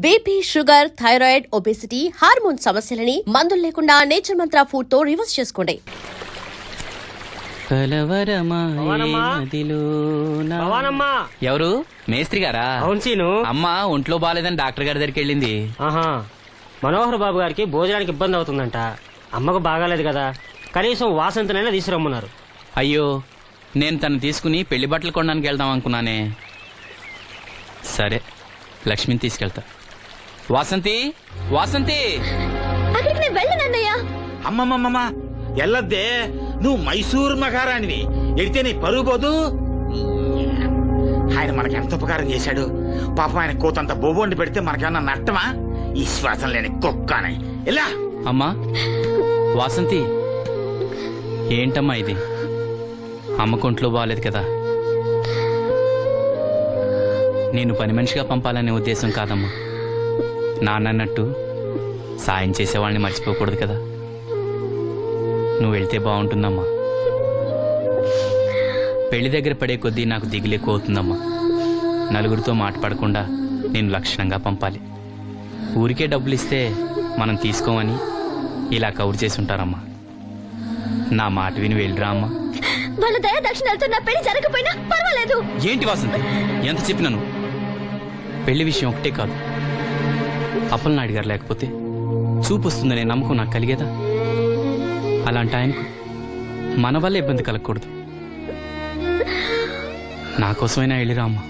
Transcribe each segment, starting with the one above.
BP, sugar, thyroid, obesity, hormone సమస్యలని మందులు లేకుండా నేచర్ మంత్ర ఫుడ్ తో రివర్స్ చేసుకోండి. ఎవరు? మేస్త్రి గారా? అవును సీను. అమ్మ ఒంట్లో బాగాలేదని డాక్టర్ గారి దగ్గరికి వెళ్ళింది. ఆహా, మనోహర్ బాబు గారికి భోజనానికి ఇబ్బంది అవుతుందంట. అమ్మకు బాగాలేదు కదా, కనీసం వాసంతనైనా తీసుకురమ్మన్నారు. అయ్యో, నేను తను తీసుకుని పెళ్లి బట్టలు కొనడానికి వెళ్దాం అనుకున్నానే. సరే, లక్ష్మిని తీసుకెళ్తా. వాసంతి, వాసంతి! అమ్మమ్మమ్మ ఎల్లద్దే, నువ్వు మైసూర్ మహారాణివి. ఎడితే నీ పరుగు పోదు. ఆయన మనకెంత ఉపకారం చేశాడు. పాపం ఆయన కోతంత బోబోండి పెడితే మనకేమన్నా నష్టమా? ఈ శ్వాసం లేని కుక్కని ఇలా. అమ్మా వాసంతి, ఏంటమ్మా ఇది? అమ్మకు ఒంట్లో బాగాలేదు కదా. నేను పని మనిషిగా పంపాలనే ఉద్దేశం కాదమ్మా. నాన్నన్నట్టు సాయం చేసేవాళ్ళని మర్చిపోకూడదు కదా. నువ్వు వెళ్తే బాగుంటుందమ్మా. పెళ్లి దగ్గర పడే కొద్దీ నాకు దిగులు అవుతుందమ్మా. నలుగురితో మాట పడకుండా నేను లక్షణంగా పంపాలి. ఊరికే డబ్బులు ఇస్తే మనం తీసుకోమని ఇలా కవర్ చేసి ఉంటారమ్మా. నా మాట విని వెళ్ళిరా అమ్మా. వాళ్ళ దయ దక్షిణాలతో నా పెళ్లి జరగకపోయినా పర్వాలేదు. ఏంటి వాసంతి, ఎంత చెప్పినాను? పెళ్లి విషయం ఒకటే కాదు, అప్పలనాయుడు గారు లేకపోతే చూపు వస్తుందనే నమ్మకం నాకు కలిగేదా? అలాంటి ఆయనకు మన వల్ల ఇబ్బంది కలగకూడదు. నా కోసమైనా వెళ్ళిరా అమ్మా.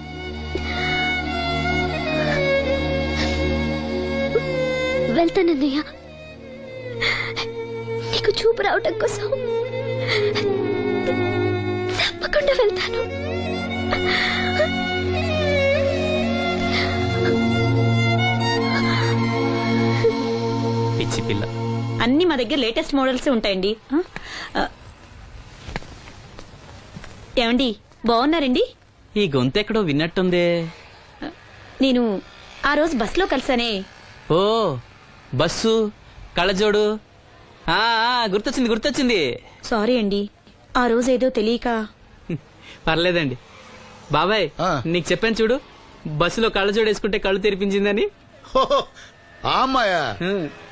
వెళ్తానన్నయ్య, నీకు చూపు రావటం కోసం తప్పకుండా వెళ్తాను. పిచ్చి పిల్ల. అన్ని మా దగ్గర లేటెస్ట్ మోడల్స్ ఉంటాయండి. ఏమండి, బాగున్నారండి? ఈ గొంతు ఎక్కడో విన్నట్టుందే. నేను ఆ రోజు బస్సులో కలిసానే. ఓ, బస్సు, కళ్ళజోడు. గుర్తొచ్చింది గుర్తొచ్చింది. సారీ అండి, ఆ రోజు ఏదో తెలియక. పర్లేదండి. బాబాయ్, నీకు చెప్పాను చూడు, బస్సులో కళ్ళజోడు వేసుకుంటే కళ్ళు తెరిపించిందని. ఆ అమ్మాయా?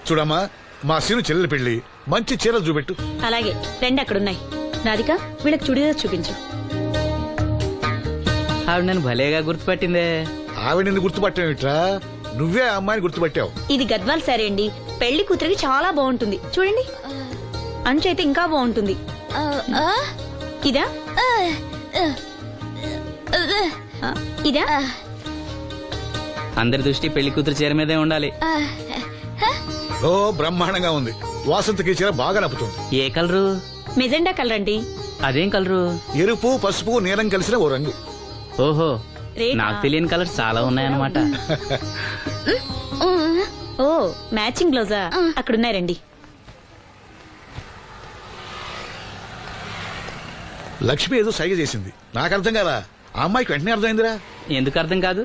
చూడమ్మా, మా సీను చెల్లెలు పెళ్లి, మంచి చీరలు చూపెట్టు. అలాగే, రెండు అక్కడున్నాయి. రాధిక, వీళ్ళకి చుడిదార్ చూపించు. ఆవిడ నన్ను భలేగా గుర్తుపట్టిందే. ఆవిడ నిన్ను గుర్తుపట్టావిట్రా? నువ్వే ఆ అమ్మాయిని గుర్తుపట్టావు. ఇది గద్వాల్ సారీ అండి, పెళ్లి కూతురికి చాలా బాగుంటుంది. చూడండి, అంచు అయితే ఇంకా బాగుంటుంది. ఇదా ఇదా? అందరి దృష్టి పెళ్లి కూతురు చీర మీదే ఉండాలి. ఓ, బ్రహ్మాండంగా ఉంది. వాసంతకి చీర బాగా నప్పుతుంది. ఏ కలరు? మెజెండా కలర్ అండి. అదేం కలరు? ఎరుపు, పసుపు, నీలం కలిసిన ఓ రంగు. ఓహో, రేటా? నాకు తెలియని కలర్స్ చాలా ఉన్నాయన్నమాట. ఓ, మ్యాచింగ్ బ్లౌజా? అక్కడున్నారండి. లక్ష్మి ఏదో సైగ చేసింది, నాకు అర్థం కాదా? ఆ అమ్మాయికి వెంటనే అర్థమైందిరా. ఎందుకు అర్థం కాదు?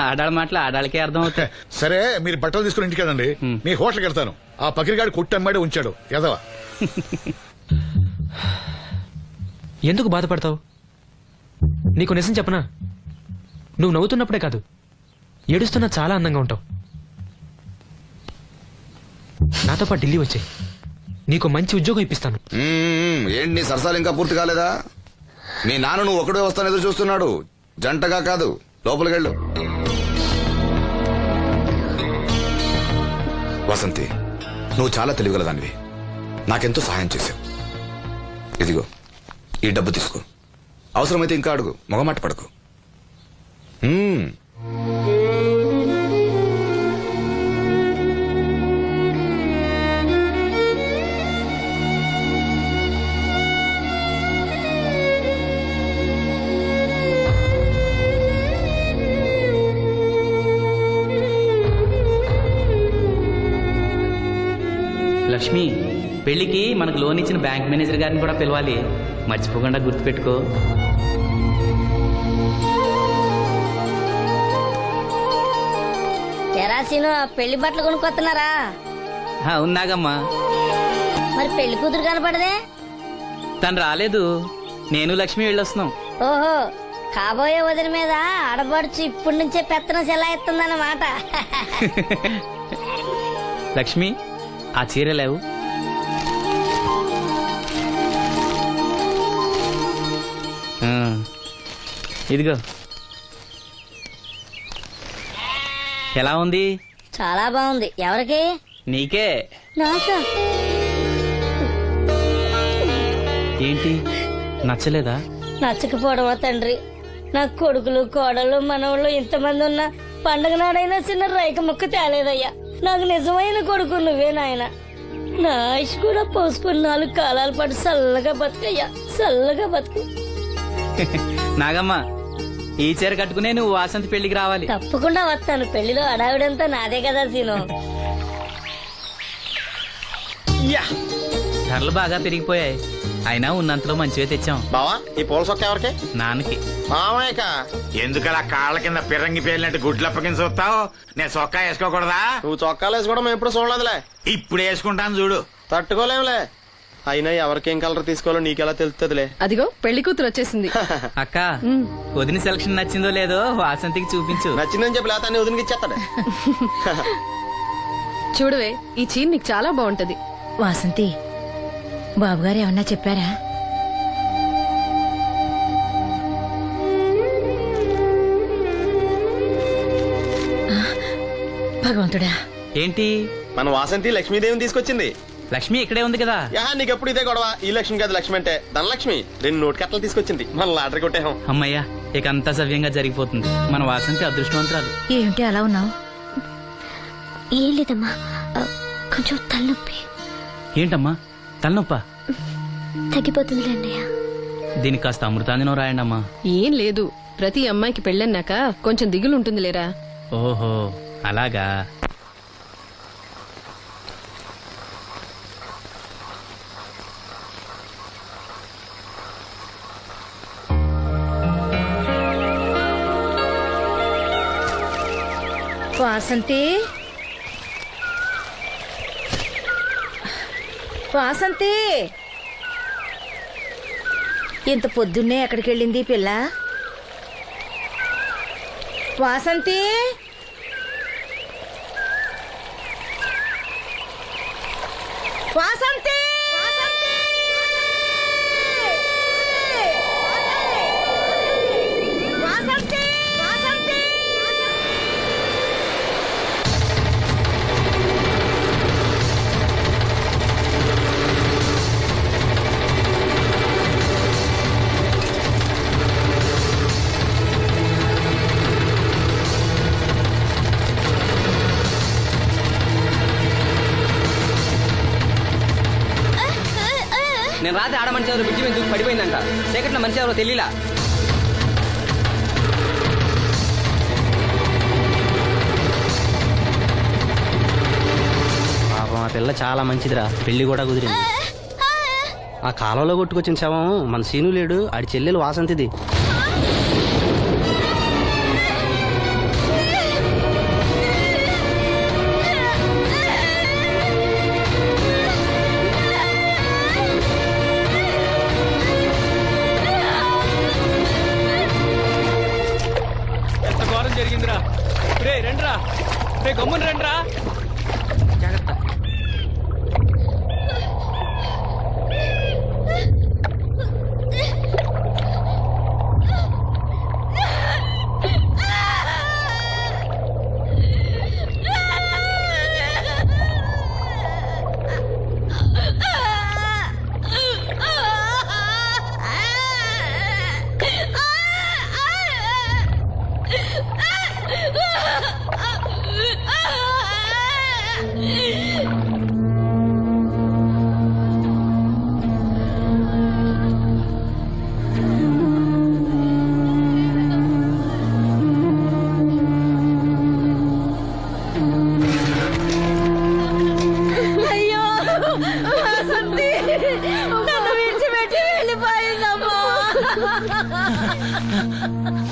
ఆడాళ్ళ మాటలు ఆడాళ్ళకే అర్థం అవుతాయి. సరే, మీరు బట్టలు తీసుకుని ఇంటికి వెళ్ళండి. నీ హోటల్కి వెళ్తాను. ఆ పకిరిగాడు కొట్టి అమ్మాడే ఉంచాడు ఎదవా. ఎందుకు బాధపడతావు? నీకు నిజం చెప్పనా, నువ్వు నవ్వుతున్నప్పుడే కాదు, ఏడుస్తున్నా చాలా అందంగా ఉంటావు. నాతో పాటు ఢిల్లీ వచ్చాయి, నీకు మంచి ఉద్యోగం ఇప్పిస్తాను. ఏంటి నీ సరసాలు ఇంకా పూర్తి కాలేదా? నీ నాన్న నువ్వు ఒకడే వస్తాను ఎదురు చూస్తున్నాడు, జంటగా కాదు. లోపలికెళ్ళు. వసంతి, నువ్వు చాలా తెలివిగలదానివి. నాకెంతో సహాయం చేశావు. ఇదిగో ఈ డబ్బు తీసుకో. అవసరమైతే ఇంకా అడుగు, మొగమాట పడకు. లక్ష్మి, పెళ్లికి మనకు లోన్ ఇచ్చిన బ్యాంక్ మేనేజర్ గారిని కూడా పిలవాలి. మర్చిపోకుండా గుర్తుపెట్టుకో. తెరాసీను పెళ్లి బట్టలు కొనుక్కొస్తున్నారా? ఉన్నాగమ్మా. మరి పెళ్లి కూతురు కనపడదే? తను రాలేదు, నేను లక్ష్మి వెళ్ళొస్తున్నాం. ఓహో, కాబోయే వదిన మీద ఆడబడుచు ఇప్పటి నుంచే పెత్తనం చెలాయిస్తుందన్నమాట. లక్ష్మి ఆ చీర లేవు. ఆ, ఇదిగో. ఎలా ఉంది? చాలా బాగుంది. ఎవరికి? నీకే. నాకా? ఏంటి నచ్చలేదా? నచ్చకపోవడమా తండ్రి? నాకు కొడుకులు కోడలు మనవాళ్ళు ఇంతమంది ఉన్నా పండగ నాడైనా చిన్న రైక ముక్క తేలేదయ్యా. నాకు నిజమైన కొడుకు నువ్వే నాయన. నా ఆయుష్ కూడా పోసుకుని 4 కాలాల పాటు చల్లగా బతుకయ్యా, చల్లగా బతుకు. నాగమ్మ ఈ చీర కట్టుకునే నువ్వు వాసంతి పెళ్లికి రావాలి. తప్పకుండా వస్తాను. పెళ్లిలో అడావిడంతా నాదే కదా సీను. ధరలు బాగా పెరిగిపోయాయి. అయినా ఉన్నంతలో మంచివే తెచ్చాం. బావా ఈ పూల సొక్క ఎవరికి? నాన్నకి. మామయ్యక. ఎందుకలా కాళ్ళ కింద పిరంగి పేలినట్టు గుడ్లు అప్పకించి చూస్తావు? నేను సొక్కా వేసుకోకూడదా? నువ్వు చొక్కాలు వేసుకోవడం మేము ఎప్పుడు చూడలేదులే. ఇప్పుడు వేసుకుంటాను చూడు. తట్టుకోలేములే. అయినా ఎవరికేం కలర్ తీసుకోవాలో నీకెలా తెలుస్తుందిలే. అదిగో పెళ్లి కూతురు వచ్చేసింది. అక్క వదిన సెలక్షన్ నచ్చిందో లేదో వాసంతికి చూపించు. నచ్చిందని చెప్పి లేత అన్ని వదిలికి ఇచ్చేస్తాడు. చూడవే ఈ చీర నీకు చాలా బాగుంటది. వాసంతి బాబుగారు ఏమన్నా చెప్పారా? భగవంతుడా. ఏంటి? మన వాసంతి లక్ష్మీదేవిని తీసుకొచ్చింది. లక్ష్మి ఇక్కడే ఉంది కదా. యా నీకెప్పుడు ఇదే గొడవ. ఈ లక్ష్మి కాదు లక్ష్మి అంటే ధనలక్ష్మి. 2 నోటు కట్టలు తీసుకొచ్చింది. మన లాటరీ కొట్టేహం. అమ్మయ్యా ఇక అంతా సవ్యంగా జరిగిపోతుంది. మన వాసంతి అదృష్టవంతురాలు. ఏమిటి అలా ఉన్నావు? ఏం లేదమ్మా, కొంచెం తలనొప్పి. ఏంటమ్మా తలనొప్పా? తగ్గిపోతుంది అన్నయ్య. దీనికి కాస్త అమృతాంజనం రాయండి అమ్మా. ఏం లేదు, ప్రతి అమ్మాయికి పెళ్ళన్నాక కొంచెం దిగులు ఉంటుంది లేరా. ఓహో అలాగా. వాసంతి, వాసంతి, ఇంత పొద్దున్నే ఎక్కడికి వెళ్ళింది పిల్ల? వాసంతి, వాసంతి, వాసంతి, వాసంతి. నేను రాత్రి ఆడ మనిషి ఎవరు బిడ్జి మీద దూకి పడిపోయిందంట. చీకట్లో మనిషి ఎవరో తెలియలా. పాపం ఆ పిల్ల చాలా మంచిదిరా. పెళ్లి కూడా కుదిరింది. ఆ కాలంలో కొట్టుకొచ్చిన శవం మన సీను లేడు, ఆడి చెల్లెలు వాసంతిది. జరిగిందిరా. రే రండ్రా, రే గమ్మున రండ్రా.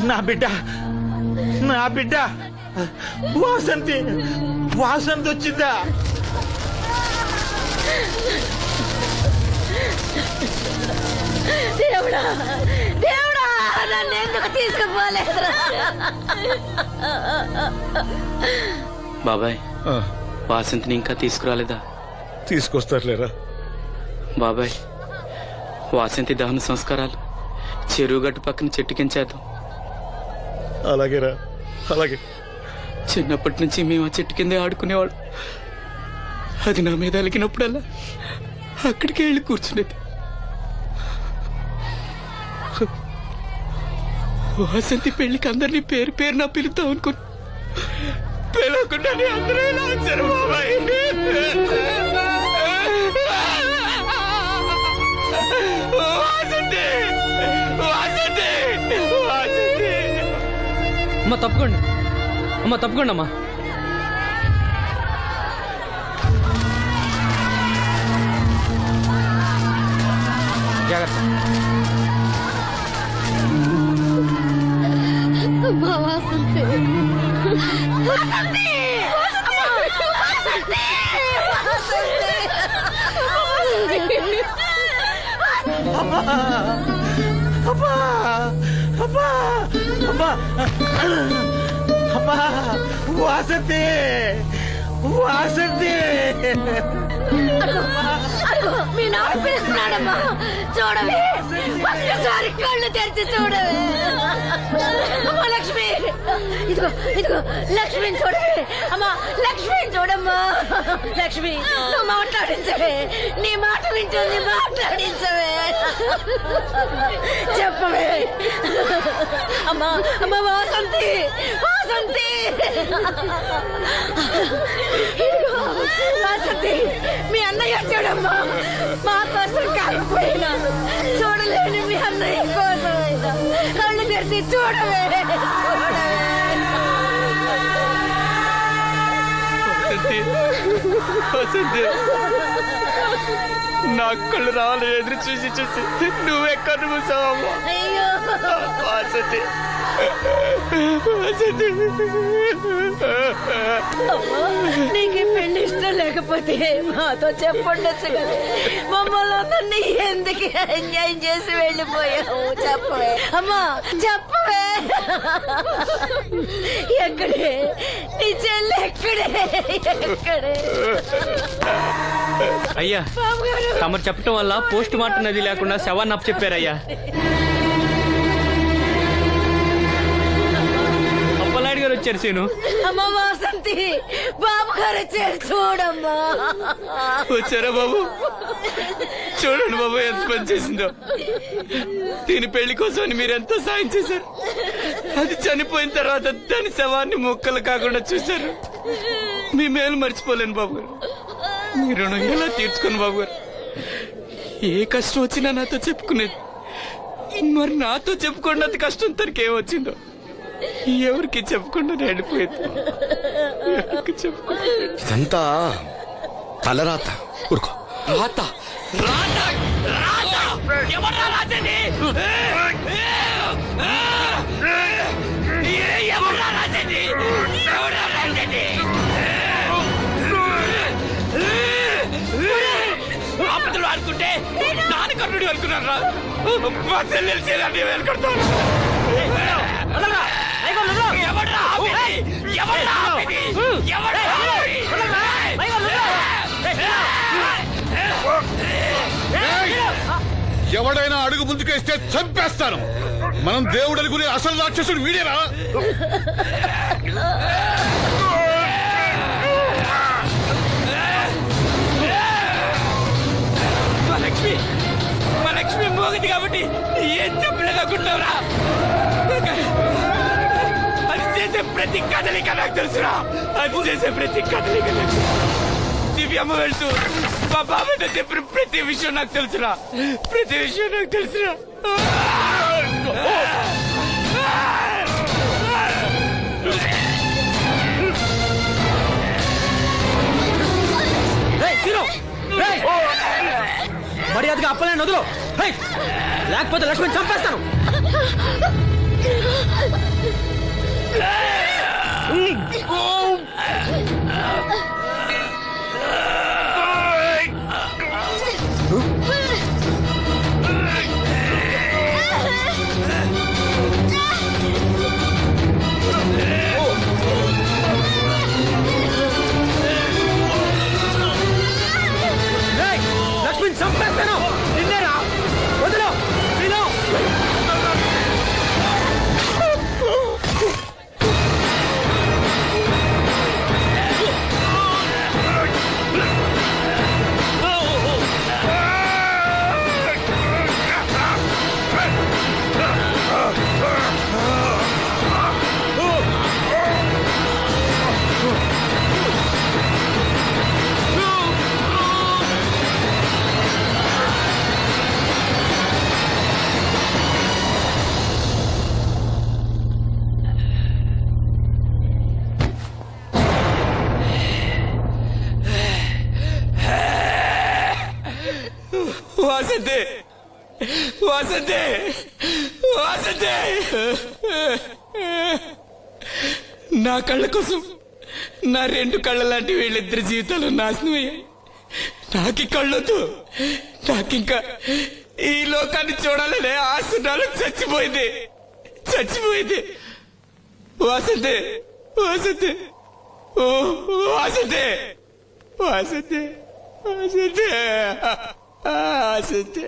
నా బిడ్డ, నా బిడ్డ వాసంతి, వాసంతి వచ్చిందా? దేవుడా, దేవుడా, నన్ను ఎందుకు తీసుకుపోలేదురా? బాబాయ్ వాసంతిని ఇంకా తీసుకురాలేదా? తీసుకొస్తారులేరా. బాబాయ్ వాసంతి దహన సంస్కారాలు చెరువు గట్టు పక్కన చెట్టు కించేద్దాం. అలాగేరా, అలాగే. చిన్నప్పటి నుంచి మేము ఆ చెట్టు కిందే ఆడుకునేవాడు. అది నా మీద అలిగినప్పుడల్లా అక్కడికి వెళ్ళి కూర్చునేది. వాసంతి పెళ్లికి అందరినీ పేరు పేరు నా పిలుద్దాం అనుకుని పిలవకుండానే అందరూ ఇలా వచ్చారు బాబాయ్. వాసంతి, వాసంతి, వాసంతి. అమ్మ తప్పకుండా, అమ్మ తప్పకుండా అమ్మా. జాగ్రత్త. వాసంతి, వాసంతి. మీ నాన్న పిలుస్తున్నాడమ్మా, చూడవే. ఒక్కసారి కళ్ళు తెరిచి చూడవే. అమ్మా లక్ష్మి, ఇదిగో ఇదిగో లక్ష్మిని చూడవే. అమ్మా లక్ష్మిని చూడమ్మా. లక్ష్మి, నువ్వు మాట్లాడించవే. నీ మాట వింటుంది, మాట్లాడించవే. చెప్పవే. అమ్మా అమ్మా వాసంతి, వాసంతి. వాసంతి, మీ అన్నయ్య చూడమ్మా. మా కోసం కాకపోయినా చూడలేని మీ అన్నయ్య కోసమైనా కళ్ళు తెరిచి చూడవే, చూడవే. వసంతి, నా కళ్ళు రావాలి ఎదురు చూసి చూసి నువ్వెక్కడ మూసావమ్మా. అయ్యో వసంతి, వసంతి. నీకు ఈ పెళ్లి ఇష్టం లేకపోతే మాతో చెప్పండొచ్చు కదా. మమ్మల్ని అందరినీ ఎందుకు అన్యాయం చేసి వెళ్ళిపోయావు? చెప్పవే అమ్మా, చెప్పవే. ఎక్కడే నీ చెల్లి? ఎక్కడే ఎక్కడే? అయ్యా తమరు చెప్పటం వల్ల పోస్ట్ మార్టం నది లేకుండా శవాన్ని అప్పు చెప్పారయ్యా. అప్పలాడి గారు వచ్చారు సీను. అమ్మ వాసంతి, బాబు గారు వచ్చారు చూడమ్మా. వచ్చారా బాబు? చూడండి బాబు ఎంత పని చేసిందో. దీని పెళ్లి కోసం మీరు ఎంతో సాయం చేశారు. అది చనిపోయిన తర్వాత దాని శవాన్ని ముక్కలు కాకుండా చూశారు. మీ మేలు మర్చిపోలేను బాబు గారు. మీ రుణం ఎలా తీర్చుకోను బాబు గారు. ఏ కష్టం వచ్చినా నాతో చెప్పుకునేది. మరి నాతో చెప్పుకున్నంత కష్టం తనకి ఏమొచ్చిందో ఎవరికి చెప్పకుండా వెళ్ళిపోయేది. ఎవరికి చెప్పకుండా. ఇదంతా తలరాత. ఊరుకో. రాత, రాత, రాత. ఎవరా రాజని? ఎవరా రాజని? ఎవరా రాజని? ఆపదలు అనుకుంటే నాన్న కర్ణుడి అనుకున్నారా? మా చెల్లెలు చేయాలని వెళ్ళుకుంటాను. ఎవడైనా అడుగు ముందుకేస్తే చంపేస్తాను. మనం దేవుడు అనుకునే అసలు రాక్షసుడు వీడేరా? మా లక్ష్మి మోగది కాబట్టి ఏం చెప్పలేదు అనుకుంటున్నావురా? అది చేసే ప్రతి కదలిక నాకు తెలుసురా. అది చేసే ప్రతి కదలిక నాకు. దివ్యమ్మ వెళ్తూ మా బాబాయ్తో చెప్పిన ప్రతి విషయం నాకు తెలుసురా. ప్రతి విషయం నాకు తెలుసురా. మర్యాదగా అప్పలే వదులు, లేకపోతే లక్ష్మణ్ చంపేస్తాను. వాసంతి వాసంతి వాసంతి నా కళ్ళ కోసం నా 2 కళ్ళ లాంటి వీళ్ళిద్దరి జీవితాలు నాశనం అయ్యాయి. నాకి కళ్ళొద్దు, నాకింకా ఈ లోకాన్ని చూడాలనే ఆశ నాలో చచ్చిపోయింది. వాసంతి వాసంతి ఓ వాసంతి వాసంతి వాసంతి వాసంతి.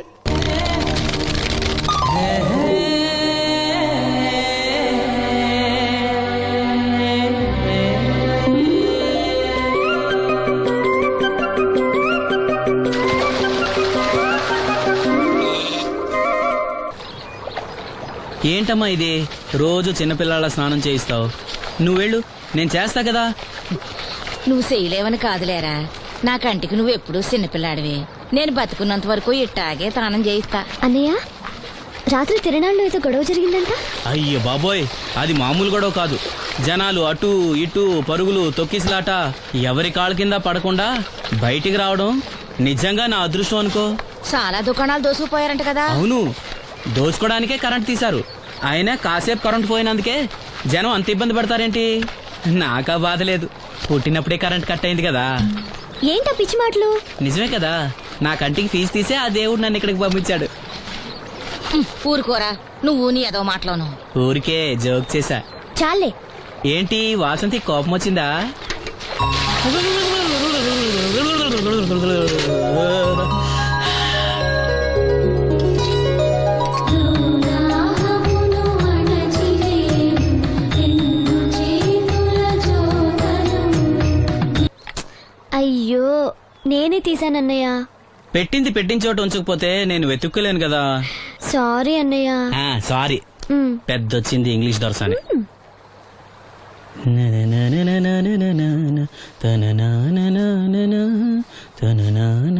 ఏంటమ్మా ఇది? రోజు చిన్నపిల్లల స్నానం చేయిస్తావు. నువ్వెళ్ళు, నేను చేస్తా కదా. నువ్వు చేయలేవని కాదులేరా, నా కంటికి నువ్వు ఎప్పుడూ చిన్నపిల్లాడివి. నేను బతుకున్నంత వరకు ఇట్టాగే తానం చేయిస్తా. అన్నయ్య, రాత్రి తిరణాల్లో ఏదో గొడవ జరిగిందంట. అయ్యో బాబోయ్, అది మామూలు గొడవ కాదు. జనాలు అటు ఇటు పరుగులు, తొక్కిసలాట. ఎవరి కాళ్ళ కింద పడకుండా బయటికి రావడం నిజంగా నా అదృష్టం అనుకో. చాలా దుకాణాలు దోసుకుపోయారంట కదా. అవును, దోచుకోవడానికే కరెంట్ తీశారు. అయినా కాసేపు కరెంట్ పోయినందుకే జనం అంత ఇబ్బంది పడతారేంటి? నాకా బాధ లేదు, పుట్టినప్పుడే కరెంట్ కట్ అయింది కదా. ఏంటా పిచ్చి మాటలు? నిజమే కదా, నా కంటికి ఫీజు తీసే ఆ దేవుడు నన్ను ఇక్కడికి పంపించాడు. ఊరుకోరా, నువ్వు నీ ఏదో మాటలోను. ఊరికే జోక్ చేశా. చాలే. ఏంటి వాసంతి కోపం వచ్చిందా? అయ్యో, నేనే తీసానన్నయ్య. పెట్టిన చోట ఉంచకపోతే నేను వెతుక్కోలేను కదా. సారీ అన్నయ్య. సారీ. పెద్దొచ్చింది ఇంగ్లీష్ దొరసాని.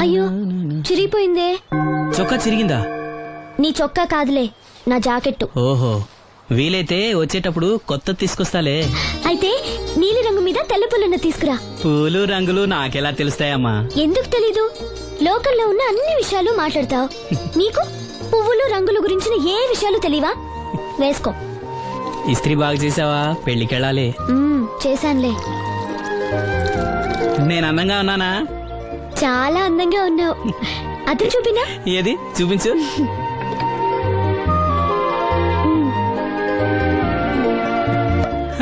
అయ్యో, చిరిగిపోయిందే. చొక్కా చిరిగిందా? నీ చొక్కా కాదులే, నా జాకెట్టు. ఓహో, వీలైతే వచ్చేటప్పుడు కొత్త తీసుకొస్తాలే. అయితే నీలి రంగు మీద తెల్ల పుల్లన్న తీసుకురా. పూలు రంగులు నాకెలా తెలుస్తాయమ్మా? ఎందుకు తెలీదు? లోకల్లో ఉన్న అన్ని విషయాలు మాట్లాడతావు. నీకు పువ్వులు రంగుల గురించిన ఏ విషయాలు తెలియవా? వేసుకో. ఇస్త్రీ బాగా చేసావా? పెళ్లికెళ్ళాలి. చేశానులే. నేను అందంగా ఉన్నానా? చాలా అందంగా ఉన్నావు. అతను చూపినా? ఏది చూపించు.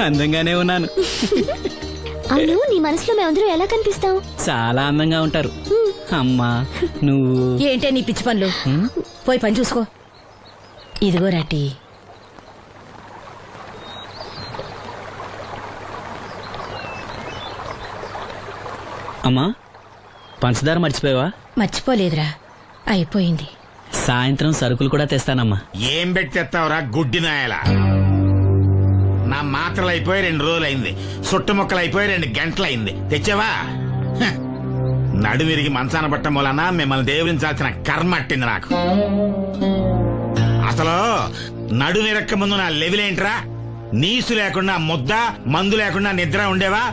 అందంగానే ఉన్నాను. అవును, నీ మనసులో మేమందరం ఎలా కనిపిస్తావు? చాలా అందంగా ఉంటారు. అమ్మా నువ్వు ఏంటే నీ పిచ్చి పనులు? పోయి పని చూసుకో. ఇదిగో రాటి. అమ్మా, పంచదార మర్చిపోయావా? మర్చిపోలేదురా, అయిపోయింది. సాయంత్రం సరుకులు కూడా తెస్తానమ్మా. ఏం పెట్టి తెస్తావురా గుడ్డి నాయలా? నా మాత్రలు అయిపోయి 2 రోజులైంది, సుట్టుముక్కలు అయిపోయి 2 గంటలైంది. తెచ్చావా? నడుమిరిగి మంచాన పట్టం వలన మిమ్మల్ని దేవుడించాల్సిన కర్మ అట్టింది నాకు. అసలు నడుమిరక్క ముందు నా లెవెలేంట్రా? నీసు లేకుండా ముద్ద, మందు లేకుండా నిద్ర ఉండేవా?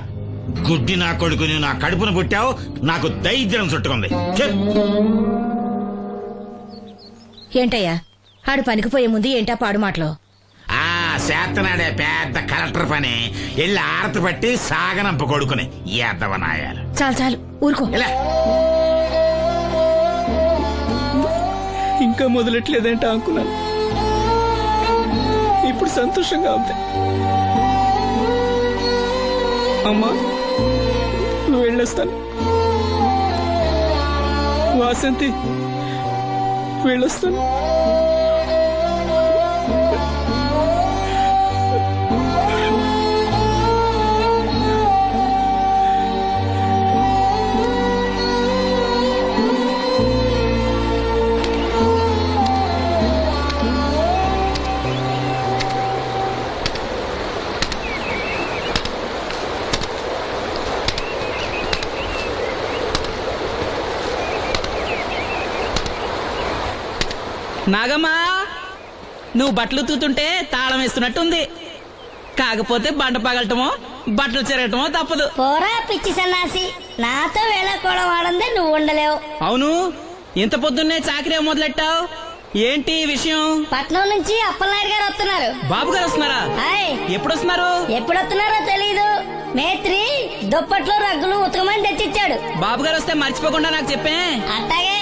గుడ్డి నా కొడుకు, నువ్వు నా కడుపును పుట్టావు, నాకు దైద్యం చుట్టుకుంది. ఏంటయ్యా ఆడు పనికిపోయే ముందు ఏంటా పాడు మాటలు? చేతనాడే పెద్ద కలెక్టర్ పని. వెళ్ళి ఆరతి పట్టి సాగనంప కొడుకుని ఎద్దవనాయాలు. చాలు చాలు, ఊరుకో. ఇంకా మొదలెట్లేదంటే అనుకున్నాను. ఇప్పుడు సంతోషంగా ఉంది. అమ్మా, నువ్వు వెళ్ళొస్తాను. వాసంతి, వెళ్ళొస్తాను. నాగమ్మా, నువ్వు బట్టలు తూతుంటే తాళం వేస్తున్నట్టుంది. కాకపోతే బండ పగలటమో బట్టలు చెరగటమో తప్పదు. పోరా పిచ్చి సన్నాసి, నాతో వేళకోవడం వాడందే నువ్వు ఉండలేవు. అవును, ఇంత పొద్దున్నే చాకరీ మొదలెట్టావు? ఏంటి విషయం? పట్నం నుంచి అప్పలనాయుడు గారు వస్తున్నారు. బాబు గారు వస్తున్నారా? ఎప్పుడు వస్తున్నారు? ఎప్పుడు వస్తున్నారో తెలీదు. మేత్రి దుప్పట్లో రగ్గులు ఉతకమని తెచ్చిచ్చాడు. బాబు గారు వస్తే మర్చిపోకుండా నాకు చెప్పే. అట్టాగే.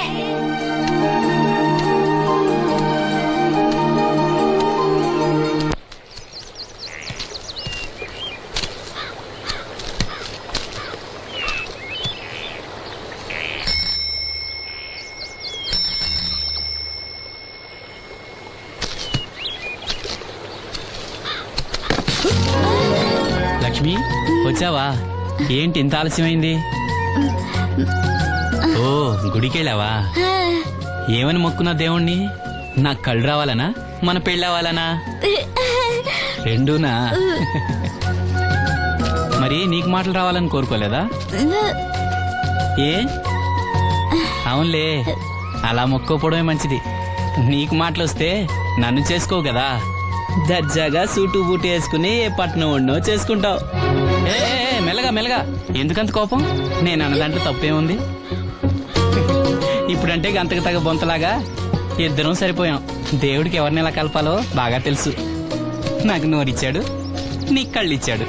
లక్ష్మి వచ్చావా? ఏంటి ఇంత ఆలస్యమైంది? ఓ గుడికెళ్ళావా? ఏమని మొక్కున్నా దేవుణ్ణి? నాకు కళ్ళు రావాలనా, మన పెళ్ళవాలనా? రెండూనా? మరి నీకు మాటలు రావాలని కోరుకోలేదా? ఏ అవునులే, అలా మొక్కోపోవడమే మంచిది. నీకు మాటలు వస్తే నన్ను చేసుకోవు కదా. దర్జాగా సూటు బూటు వేసుకుని ఏ పట్నం ఉండో చేసుకుంటావు. ఏ మెల్లగా మెల్లగా, ఎందుకంత కోపం? నేను అన్న దాంట్లో తప్పేముంది? ఇప్పుడంటే గంతకు తగ్గ బొంతలాగా ఇద్దరం సరిపోయాం. దేవుడికి ఎవరిని ఎలా కలపాలో బాగా తెలుసు. నాకు నోరిచ్చాడు, నీకు కళ్ళు ఇచ్చాడు.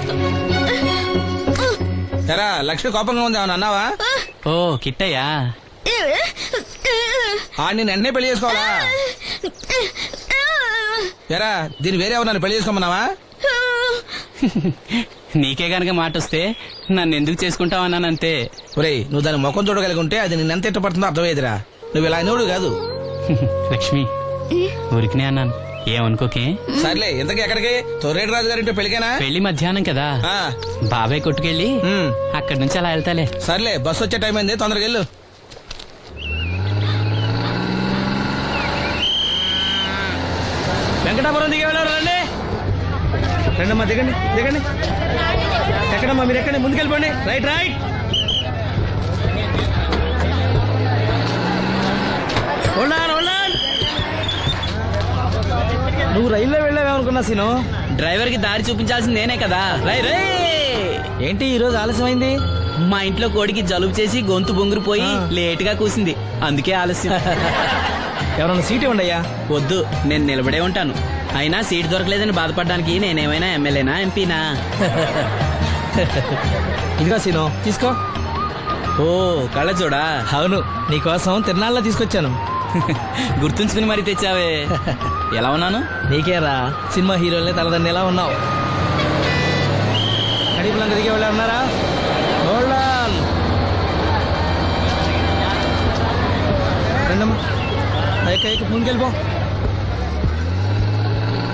లక్ష్మి కోపంగా ఉంది ఏమన్నా అన్నావా? ఓ కిట్టయ్యా, నేను వెంటనే పెళ్లి చేసుకోవాలా? ఎరా దీన్ని వేరే ఎవరు పెళ్లి చేసుకోమన్నావా? నీకే గనక మాట వస్తే నన్ను ఎందుకు చేసుకుంటావన్నానంతే. ఒరేయ్, నువ్వు దాని ముఖం చూడగలిగి ఉంటే అది నిన్నెంత ఇష్టపడుతుందో అర్థమయ్యేదిరా. నువ్వు ఇలా అనేవాడు కాదు. లక్ష్మి ఊరికినే అన్నాను, ఏమనుకోకే. సర్లే, ఇంతకీ ఎక్కడికి? తొర్రేటి రాజు గారింటో పెళ్లికేనా? పెళ్లి మధ్యాహ్నం కదా, బాబాయ్ కొట్టుకెళ్ళి అక్కడి నుంచి అలా వెళ్తాలే. సర్లే, బస్సు వచ్చే టైం అయింది, తొందరగా వెళ్ళు. వెంకటాపురం దిగే వెళ్ళారు. రండి రండమ్మా, దిగండి దిగండి. ఎక్కడమ్మా మీరు? ఎక్కండి, ముందుకెళ్ళిపోండి. Right right. నువ్వు రైల్లో వెళ్ళావేమనుకున్నా సీను. డ్రైవర్ కి దారి చూపించాల్సింది నేనే కదా. రై రై. ఏంటి ఈ రోజు ఆలస్యమైంది? మా ఇంట్లో కోడికి జలుబు చేసి గొంతు బొంగురుపోయి లేట్ గా కూసింది, అందుకే ఆలస్యం. ఎవరన్నా సీట్ ఇవ్వండి అయ్యా. వద్దు, నేను నిలబడే ఉంటాను. అయినా సీట్ దొరకలేదని బాధపడడానికి నేనేమైనా ఎమ్మెల్యేనా, ఎంపీనా? ఇదిగో సీను, తీసుకో. ఓ కళ్ళ చూడా. అవును, నీకోసం తిరునాళ్ళ తీసుకొచ్చాను. గుర్తుంచుకుని మరి తెచ్చావే. ఎలా ఉన్నాను? నీకేరా, సినిమా హీరోలనే తలదన్ని ఎలా ఉన్నావు? కడిపులంక దిగే వాళ్ళు ఉన్నారా? రండమ్మా, ముందుకెళ్ళిపో.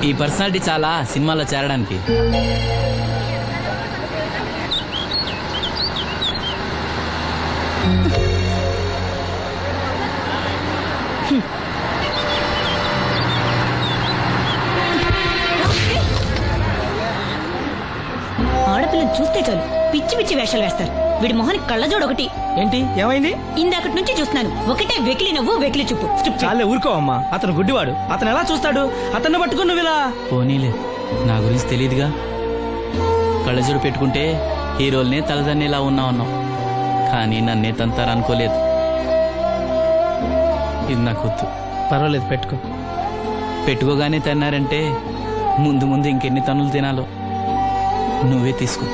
ఈ పర్సనాలిటీ చాలా సినిమాలో చేరడానికి. ఆడపిల్లని చూస్తే చాలు పిచ్చి పిచ్చి వేషాలు వేస్తారు. వీడి మొహానికి కళ్ళజోడు ఒకటి. ఏంటి ఏమైంది? ఇందాకటి నుంచి చూస్తున్నాను, ఒకటే వెకిలి నవ్వు వెకిలి చూపు. చాలే ఊరుకో అమ్మా, అతను గుడ్డివాడు. అతను ఎలా చూస్తాడు? అతన్ని పట్టుకుని నువ్వు ఇలా. పోనీలే, నా గురించి తెలియదుగా. కళ్ళజోడు పెట్టుకుంటే హీరోల్నే తలదన్నేలా ఉన్నావు, కానీ నన్నే తంతారనుకోలేదు. ఇది నాకు వద్దు. పర్వాలేదు, పెట్టుకో. పెట్టుకోగానే తన్నారంటే ముందు ముందు ఇంకెన్ని తన్నులు తినాలో. నువ్వే తీసుకో.